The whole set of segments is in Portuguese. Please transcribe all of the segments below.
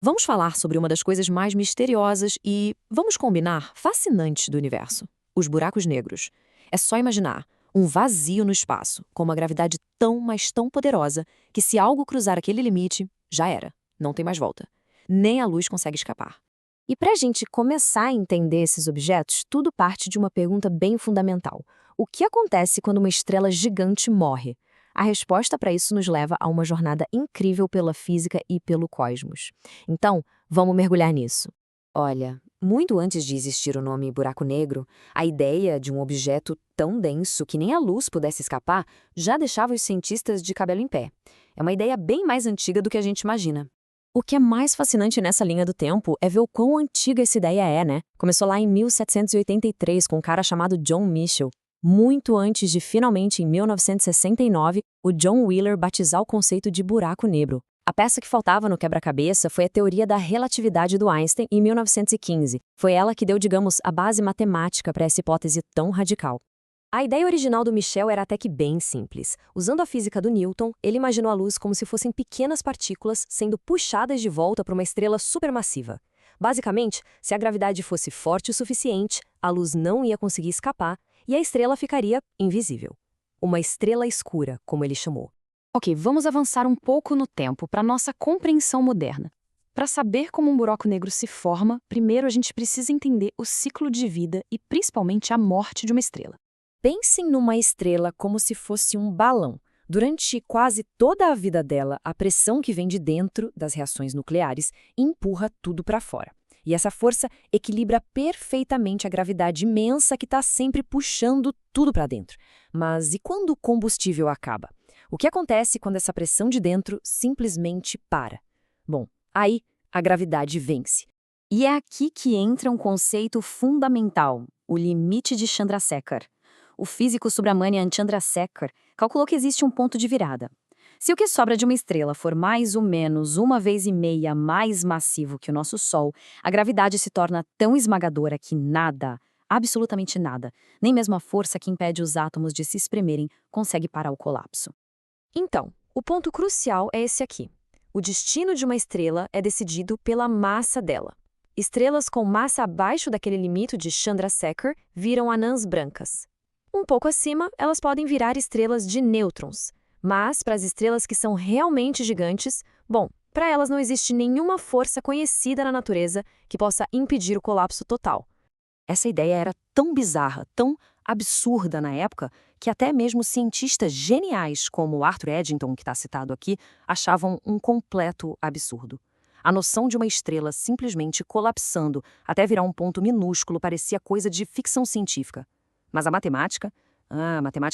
Vamos falar sobre uma das coisas mais misteriosas e, vamos combinar, fascinantes do universo: os buracos negros. É só imaginar um vazio no espaço, com uma gravidade tão, mas tão poderosa, que se algo cruzar aquele limite, já era. Não tem mais volta. Nem a luz consegue escapar. E para a gente começar a entender esses objetos, tudo parte de uma pergunta bem fundamental. O que acontece quando uma estrela gigante morre? A resposta para isso nos leva a uma jornada incrível pela física e pelo cosmos. Então, vamos mergulhar nisso. Olha, muito antes de existir o nome buraco negro, a ideia de um objeto tão denso que nem a luz pudesse escapar já deixava os cientistas de cabelo em pé. É uma ideia bem mais antiga do que a gente imagina. O que é mais fascinante nessa linha do tempo é ver o quão antiga essa ideia é, né? Começou lá em 1783 com um cara chamado John Michell. Muito antes de, finalmente, em 1969, o John Wheeler batizar o conceito de buraco negro. A peça que faltava no quebra-cabeça foi a teoria da relatividade do Einstein em 1915. Foi ela que deu, digamos, a base matemática para essa hipótese tão radical. A ideia original do Michel era até que bem simples. Usando a física do Newton, ele imaginou a luz como se fossem pequenas partículas sendo puxadas de volta para uma estrela supermassiva. Basicamente, se a gravidade fosse forte o suficiente, a luz não ia conseguir escapar e a estrela ficaria invisível. Uma estrela escura, como ele chamou. Ok, vamos avançar um pouco no tempo para nossa compreensão moderna. Para saber como um buraco negro se forma, primeiro a gente precisa entender o ciclo de vida e principalmente a morte de uma estrela. Pensem numa estrela como se fosse um balão. Durante quase toda a vida dela, a pressão que vem de dentro das reações nucleares empurra tudo para fora. E essa força equilibra perfeitamente a gravidade imensa que está sempre puxando tudo para dentro. Mas e quando o combustível acaba? O que acontece quando essa pressão de dentro simplesmente para? Bom, aí a gravidade vence. E é aqui que entra um conceito fundamental, o limite de Chandrasekhar. O físico Subramanian Chandrasekhar calculou que existe um ponto de virada. Se o que sobra de uma estrela for mais ou menos 1,5 vezes mais massivo que o nosso Sol, a gravidade se torna tão esmagadora que nada, absolutamente nada, nem mesmo a força que impede os átomos de se espremerem, consegue parar o colapso. Então, o ponto crucial é esse aqui. O destino de uma estrela é decidido pela massa dela. Estrelas com massa abaixo daquele limite de Chandrasekhar viram anãs brancas. Um pouco acima, elas podem virar estrelas de nêutrons. Mas, para as estrelas que são realmente gigantes, bom, para elas não existe nenhuma força conhecida na natureza que possa impedir o colapso total. Essa ideia era tão bizarra, tão absurda na época, que até mesmo cientistas geniais como Arthur Eddington, que está citado aqui, achavam um completo absurdo. A noção de uma estrela simplesmente colapsando até virar um ponto minúsculo parecia coisa de ficção científica. Mas a matemática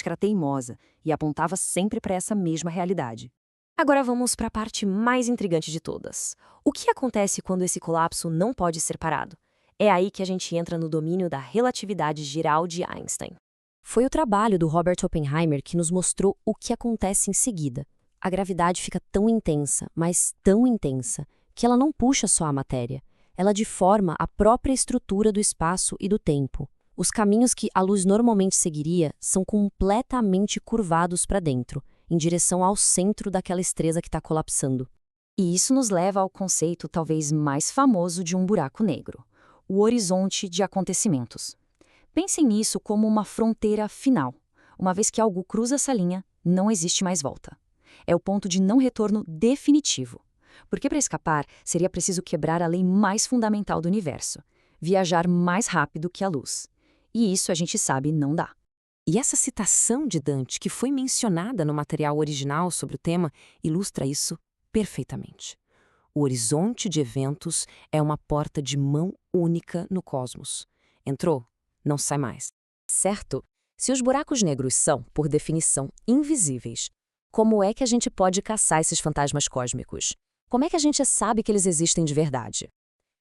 era teimosa e apontava sempre para essa mesma realidade. Agora vamos para a parte mais intrigante de todas. O que acontece quando esse colapso não pode ser parado? É aí que a gente entra no domínio da relatividade geral de Einstein. Foi o trabalho do Robert Oppenheimer que nos mostrou o que acontece em seguida. A gravidade fica tão intensa, mas tão intensa, que ela não puxa só a matéria. Ela deforma a própria estrutura do espaço e do tempo. Os caminhos que a luz normalmente seguiria são completamente curvados para dentro, em direção ao centro daquela estrela que está colapsando. E isso nos leva ao conceito talvez mais famoso de um buraco negro, o horizonte de acontecimentos. Pensem nisso como uma fronteira final. Uma vez que algo cruza essa linha, não existe mais volta. É o ponto de não retorno definitivo. Porque para escapar, seria preciso quebrar a lei mais fundamental do universo, viajar mais rápido que a luz. E isso a gente sabe não dá. E essa citação de Dante, que foi mencionada no material original sobre o tema, ilustra isso perfeitamente. O horizonte de eventos é uma porta de mão única no cosmos. Entrou, não sai mais. Certo? Se os buracos negros são, por definição, invisíveis, como é que a gente pode caçar esses fantasmas cósmicos? Como é que a gente sabe que eles existem de verdade?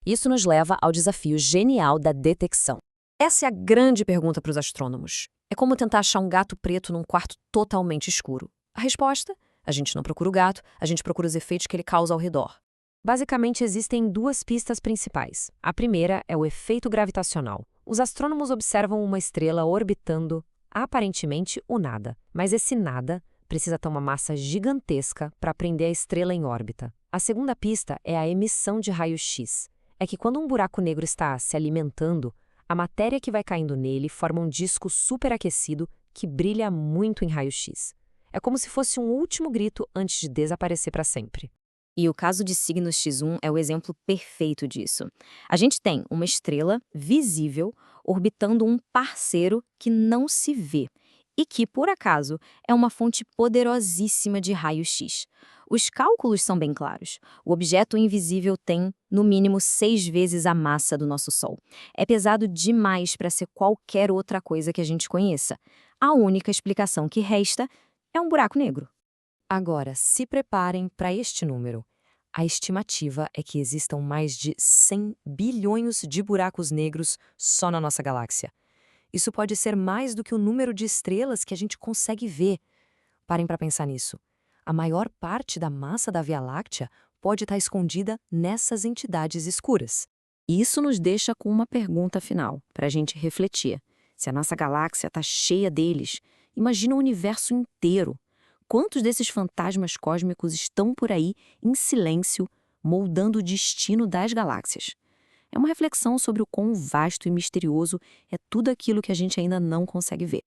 Isso nos leva ao desafio genial da detecção. Essa é a grande pergunta para os astrônomos. É como tentar achar um gato preto num quarto totalmente escuro. A resposta? A gente não procura o gato, a gente procura os efeitos que ele causa ao redor. Basicamente, existem duas pistas principais. A primeira é o efeito gravitacional. Os astrônomos observam uma estrela orbitando, aparentemente, o nada. Mas esse nada precisa ter uma massa gigantesca para prender a estrela em órbita. A segunda pista é a emissão de raio-x. É que quando um buraco negro está se alimentando, a matéria que vai caindo nele forma um disco superaquecido que brilha muito em raio-x. É como se fosse um último grito antes de desaparecer para sempre. E o caso de Cygnus X1 é o exemplo perfeito disso. A gente tem uma estrela visível orbitando um parceiro que não se vê e que, por acaso, é uma fonte poderosíssima de raio-x. Os cálculos são bem claros. O objeto invisível tem, no mínimo, 6 vezes a massa do nosso Sol. É pesado demais para ser qualquer outra coisa que a gente conheça. A única explicação que resta é um buraco negro. Agora, se preparem para este número. A estimativa é que existam mais de 100 bilhões de buracos negros só na nossa galáxia. Isso pode ser mais do que o número de estrelas que a gente consegue ver. Parem para pensar nisso. A maior parte da massa da Via Láctea pode estar escondida nessas entidades escuras. Isso nos deixa com uma pergunta final, para a gente refletir. Se a nossa galáxia está cheia deles, imagina o universo inteiro. Quantos desses fantasmas cósmicos estão por aí, em silêncio, moldando o destino das galáxias? É uma reflexão sobre o quão vasto e misterioso é tudo aquilo que a gente ainda não consegue ver.